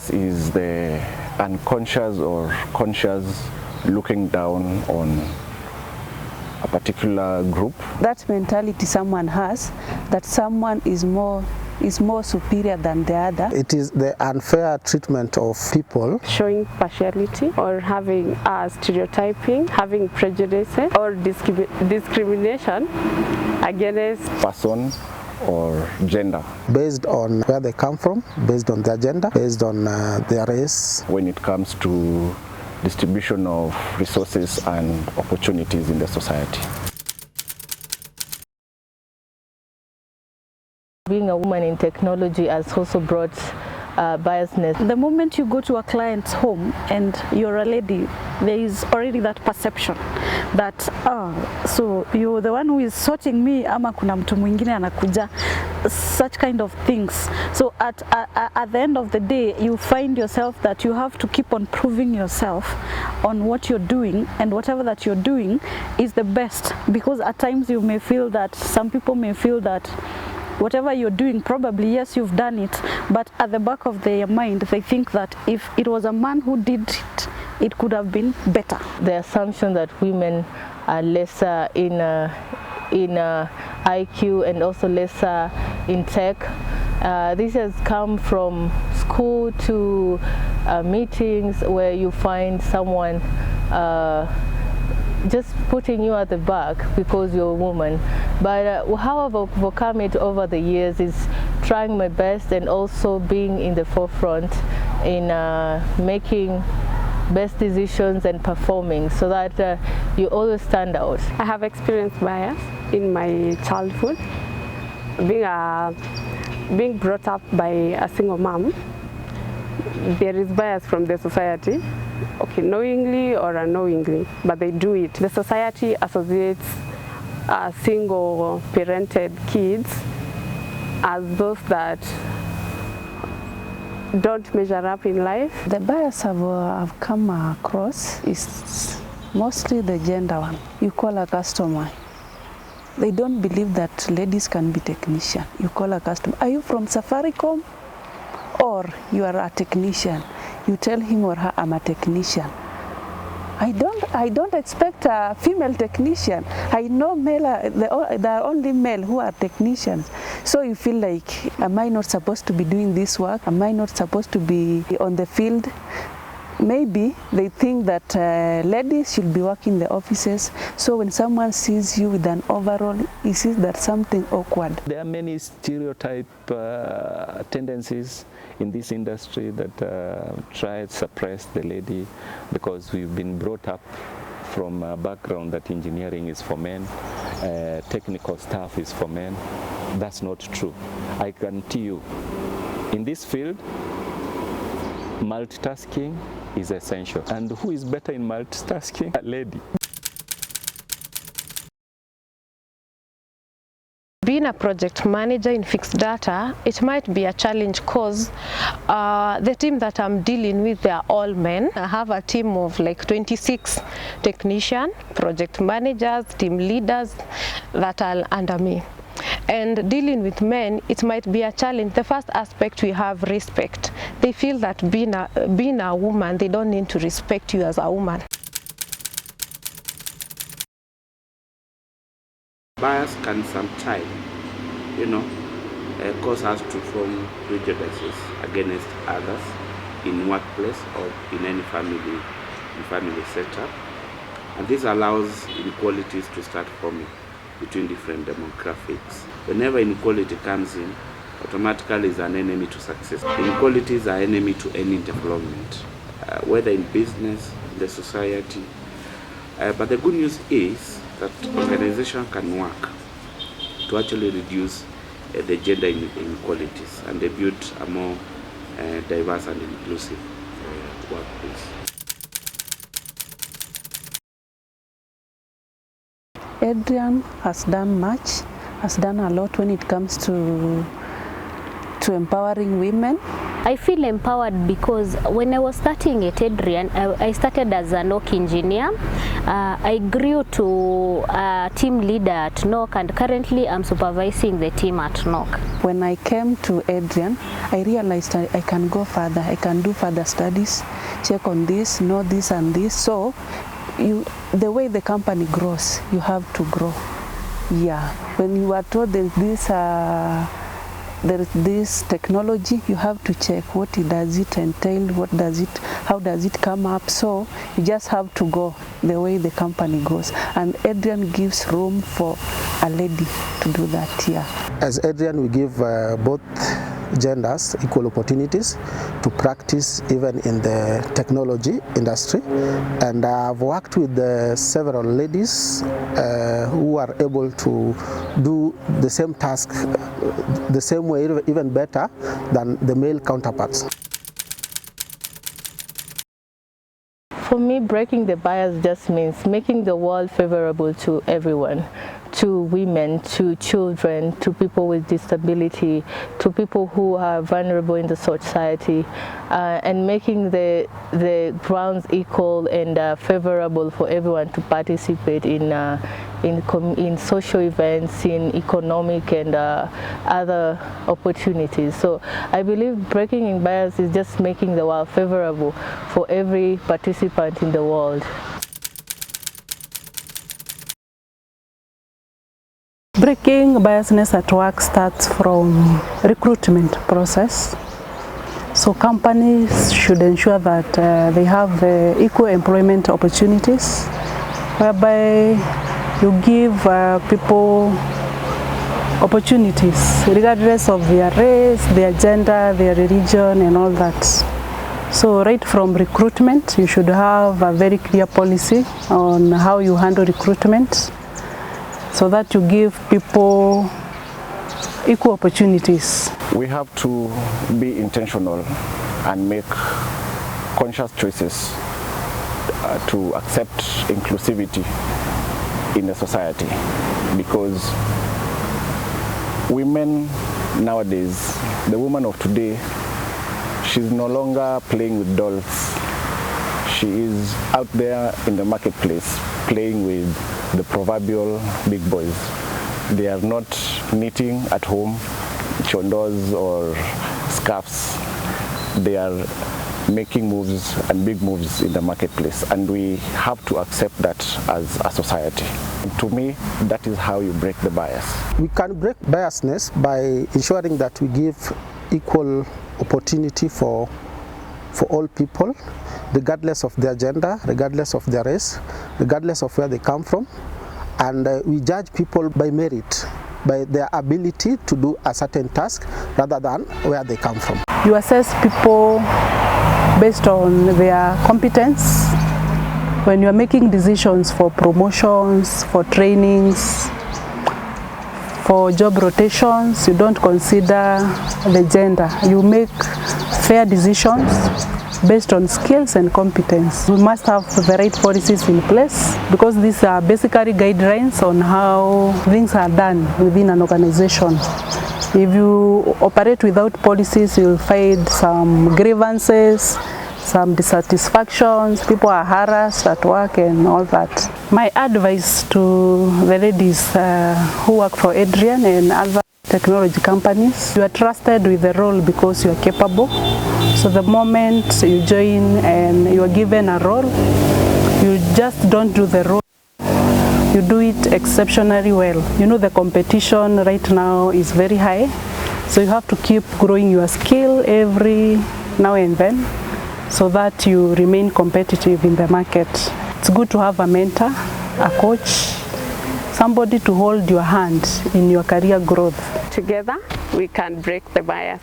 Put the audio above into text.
bias is the unconscious or conscious looking down on a particular group. That mentality someone has, that someone is more superior than the other. It is the unfair treatment of people. Showing partiality or having stereotyping, having prejudices or discrimination against person or gender. Based on where they come from, based on their gender, based on their race. When it comes to distribution of resources and opportunities in the society. Being a woman in technology has also brought biasness. The moment you go to a client's home and you're a lady, there is already that perception that so you're the one who is sorting me, ama kuna mtu mwingine anakuja, such kind of things. So at the end of the day, you find yourself that you have to keep on proving yourself on what you're doing, and whatever that you're doing is the best, because at times you may feel that, some people may feel that whatever you're doing, probably yes, you've done it, but at the back of their mind they think that if it was a man who did it, it could have been better. The assumption that women are lesser in IQ and also lesser in tech, this has come from school to meetings where you find someone just putting you at the back because you're a woman. But how I've overcome it over the years is trying my best and also being in the forefront in making best decisions and performing, so that you always stand out. I have experienced bias in my childhood, being brought up by a single mom. There is bias from the society, okay, knowingly or unknowingly, but they do it. The society associates single parented kids as those that don't measure up in life. The bias I've come across is mostly the gender one. You call a customer, they don't believe that ladies can be technician. You call a customer, are you from Safaricom? Or you are a technician. You tell him or her, I'm a technician. I don't expect a female technician. I know male, there are only male who are technicians. So you feel like, am I not supposed to be doing this work? Am I not supposed to be on the field? Maybe they think that ladies should be working in the offices. So when someone sees you with an overall, he sees that something awkward. There are many stereotype tendencies in this industry that try to suppress the lady, because we've been brought up from a background that engineering is for men, technical staff is for men. That's not true. I guarantee you, in this field, multitasking is essential. And who is better in multitasking? A lady. Being a project manager in fixed data, it might be a challenge because the team that I'm dealing with, they are all men. I have a team of like 26 technicians, project managers, team leaders that are under me. And dealing with men, it might be a challenge. The first aspect, we have respect. They feel that being a woman, they don't need to respect you as a woman. Bias can sometimes, cause us to form prejudices against others in workplace or in any family setup. And this allows inequalities to start forming between different demographics. Whenever inequality comes in, automatically is an enemy to success. Inequalities are enemy to any development, whether in business, in the society. But the good news is that organization can work to actually reduce the gender inequalities and they build a more diverse and inclusive workplace. Adrian has done much, has done a lot when it comes to empowering women. I feel empowered because when I was starting at Adrian, I started as a NOC engineer. I grew to a team leader at NOC, and currently I'm supervising the team at NOC. When I came to Adrian, I realized I can go further. I can do further studies, check on this, know this and this. So the way the company grows, you have to grow. Yeah, when you are told there is this technology, you have to check what does it entail, how does it come up. So you just have to go the way the company goes, and Adrian gives room for a lady to do that here. As Adrian, we give both genders equal opportunities to practice even in the technology industry, and I've worked with several ladies who are able to do the same task the same way, even better than the male counterparts. For me, breaking the bias just means making the world favorable to everyone, to women, to children, to people with disability, to people who are vulnerable in the society, and making the grounds equal and favorable for everyone to participate in social events, in economic and other opportunities. So I believe breaking in bias is just making the world favorable for every participant in the world. Breaking biasness at work starts from recruitment process. So companies should ensure that they have equal employment opportunities, whereby you give people opportunities regardless of their race, their gender, their religion and all that. So right from recruitment, you should have a very clear policy on how you handle recruitment, so that you give people equal opportunities. We have to be intentional and make conscious choices to accept inclusivity in the society, because women nowadays, the woman of today, she's no longer playing with dolls. She is out there in the marketplace playing with the proverbial big boys. They are not knitting at home, chondos or scarves. They are making moves and big moves in the marketplace, and we have to accept that as a society. To me, that is how you break the bias. We can break biasness by ensuring that we give equal opportunity for all people, regardless of their gender, regardless of their race, regardless of where they come from. And we judge people by merit, by their ability to do a certain task rather than where they come from. You assess people based on their competence. When you are making decisions for promotions, for trainings, for job rotations, you don't consider the gender. You make fair decisions based on skills and competence. We must have the right policies in place, because these are basically guidelines on how things are done within an organization. If you operate without policies, you'll find some grievances, some dissatisfactions, people are harassed at work and all that. My advice to the ladies who work for Adrian and other technology companies, you are trusted with the role because you are capable. So the moment you join and you are given a role, you just don't do the role, you do it exceptionally well. You know, the competition right now is very high, so you have to keep growing your skill every now and then, so that you remain competitive in the market. It's good to have a mentor, a coach, somebody to hold your hand in your career growth. Together, we can break the bias.